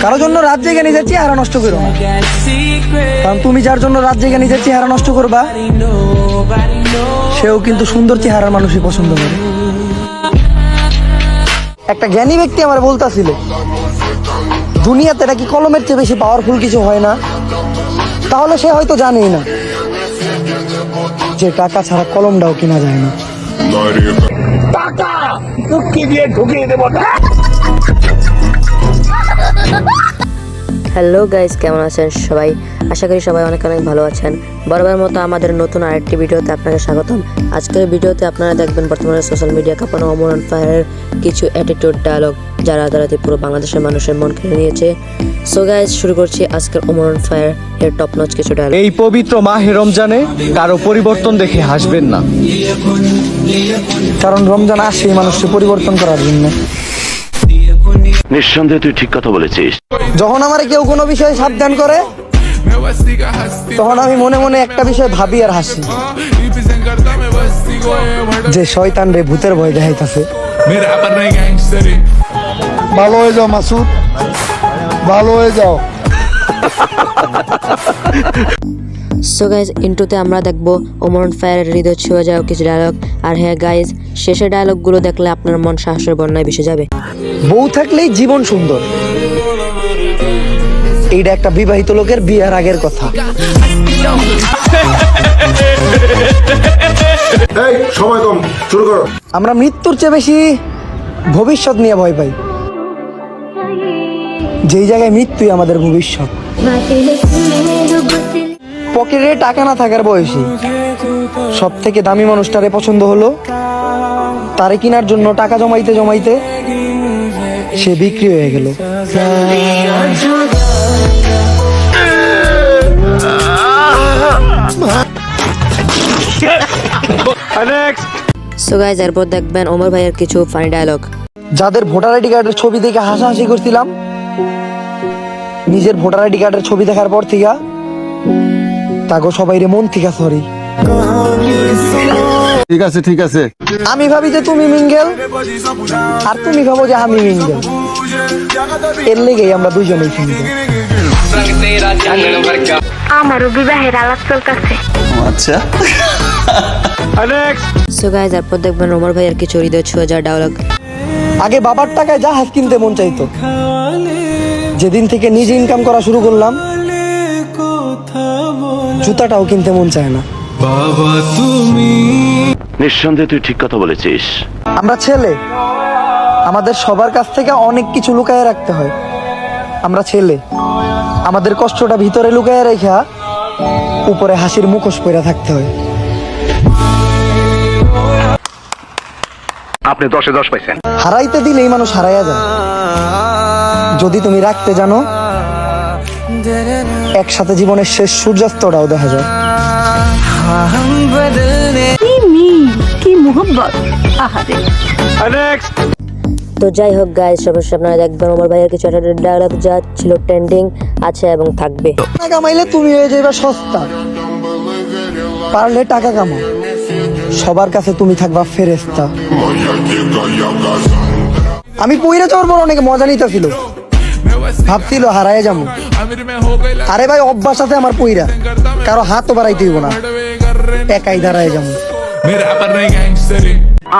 কারোর জন্য রাত জেগে নিজের চেহারা নষ্ট করো না, কারণ তুমি যার জন্য রাত জেগে নিজের চেহারা নষ্ট করবা সেও কিন্তু সুন্দর চেহারার মানুষই পছন্দ করে। একটা জ্ঞানী ব্যক্তি আমার বলতাছিল, দুনিয়াতে নাকি কলমের চেয়ে বেশি পাওয়ারফুল কিছু হয় না। তাহলে সে হয়তো জানেই না যে টাকা ছাড়া কলমটাও কেনা যায় না। হ্যালো গাইস, কেমন আছেন সবাই? আশা করি সবাই অনেক অনেক ভালো আছেন। বরাবর মতো আমাদের নতুন আরেকটি ভিডিওতে আপনাকে স্বাগতম। আজকের ভিডিওতে আপনারা দেখবেন বর্তমানে সোশ্যাল মিডিয়া কাঁপানো ওমর অন ফায়ারের কিছু অ্যাটিটিউড ডায়লগ যা রাতারাতি পুরো বাংলাদেশের মানুষের মন কেড়ে নিয়েছে। সো গাইস, শুরু করছি আজকের ওমর অন ফায়ার এর টপ নচ কিছু ডায়লগ। এই পবিত্র মাহে রমজানে কারো পরিবর্তন দেখে হাসবেন না, কারণ রমজান আসে মানুষকে পরিবর্তন করার জন্য। নিঃসন্দেহে তুই ঠিক কথা বলেছিস। যখন আমার কেউ কোনো বিষয়ে সাবধান করে তখন আমি মনে মনে একটা বিষয় ভাবি আর হাসি, যে শয়তান রে ভূতের ভয় দেখাইতাছে। ভালো হয়ে যাও মাসুদ, ভালো হয়ে যাও। সো গাইজ, ইন্ট্রোতে আমরা দেখবো ওমর অন ফায়ারের হৃদয় ছুঁয়ে যাওয়া কিছু ডায়লগ। আর হ্যাঁ গাইজ, শেষের ডায়লগগুলো দেখলে আপনার মন সাহসের বন্যায় ভেসে যাবে। বউ থাকলেই জীবন সুন্দর, এইটা একটা বিবাহিত লোকের বিয়ের আগের কথা। এই সময় কম, শুরু করো। আমরা মৃত্যুর চেয়ে বেশি ভবিষ্যৎ নিয়ে ভয় পাই, যেই জায়গায় মৃত্যুই আমাদের ভবিষ্যৎ। পকেটে টাকা না থাকার বয়সী সব থেকে দামি মানুষটারে পছন্দ হলো, তারে কেনার জন্য টাকা জমাইতে জমাইতে সে বিক্রি হয়ে গেল। সো গাইজ, এরপর দেখবেন ওমর ভাইয়ের কিছু ফানি ডায়লগ। যাদের ভোটার আইডি কার্ডের ছবি দেখে হাসাহাসি করছিলাম, নিজের ভোটার আইডি কার্ডের ছবি দেখার পর থেকে তাগো সবাইরে মন থেকে সরি। ঠিক আছে ঠিক আছে। আমি ভাবি যে তুমি মিঙ্গেল আর তুমি ভাবো যে আমি মিঙ্গেল, এর লেগেই আমরা দুজনেই সিঙ্গেল। আমারও বিবাহের আলাপ চলতেছে। আচ্ছা, সো গাইজ, এরপর দেখবেন ওমর ভাইয়ের কিছু হৃদয় ছুঁয়ে যাওয়া ডায়লগ। আগে বাবার টাকায় জাহাজ কিনতে মন চাইতো, যেদিন থেকে নিজে ইনকাম করা শুরু করলাম জুতাটাও কিনতে মন চায় না। নিঃসন্দেহে তুই ঠিক কথা বলেছিস। আমরা ছেলে, আমাদের সবার কাছ থেকে অনেক কিছু লুকায় রাখতে হয়। আমরা ছেলে, আমাদের কষ্টটা ভিতরে লুকায় রেখা উপরে হাসির মুখোশ পরে থাকতে হয়। আপনি 10-এ 10 পাইছেন। হারাইতে দিলেই মানুষ হারাইয়া যায়, যদি তুমি রাখতে জানো একসাথে জীবনের শেষ সূর্যাস্তটাও দেখা যায়। কি মিল, কি মোহব্বত, আহারে। তো যাই হোক গাইজ, অবশ্যই আপনারা দেখবেন ওমর ভাইয়ের কিছু ডায়লগ যা ছিল ট্রেন্ডিং আছে এবং থাকবে। টাকা কামাইলে তুমি হয়ে যাবে সস্তা, পারলে টাকা কামাও, সবার কাছে তুমি থাকবা ফেরেস্তা। আমি পইরা যাওয়ার পর অনেকে মজা নিতেছিল, ভাবছিল হারায় যাবো। আরে ভাই, অভ্যাস আছে আমার পইরা, কারো হাতও বাড়াইতে হইব না, একাই দাঁড়ায় যাবো।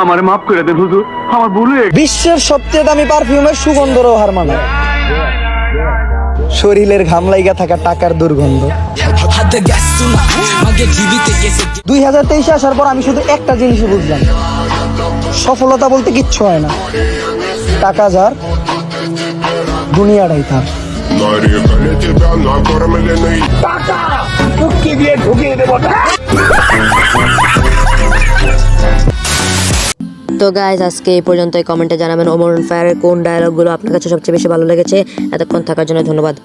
আমারে মাফ করে দেন হুজুর, আমার ভুল হয়ে গেছে। বিশ্বের সবচেয়ে দামি পারফিউমের সুগন্ধরও হার মানায় শরীরের ঘাম লাইগা থাকা টাকার দুর্গন্ধ। 2023 আসার পর আমি শুধু একটা জিনিসই বুঝলাম, সফলতা বলতে কিচ্ছু হয় না, টাকা যার দুনিয়াটাই তার। তো গাইজ, আজকে এই পর্যন্তই। কমেন্টে জানাবেন ওমর অন ফায়ারের কোন ডায়লগগুলো আপনার কাছে সবচেয়ে বেশি ভালো লেগেছে। এতক্ষণ থাকার জন্য ধন্যবাদ।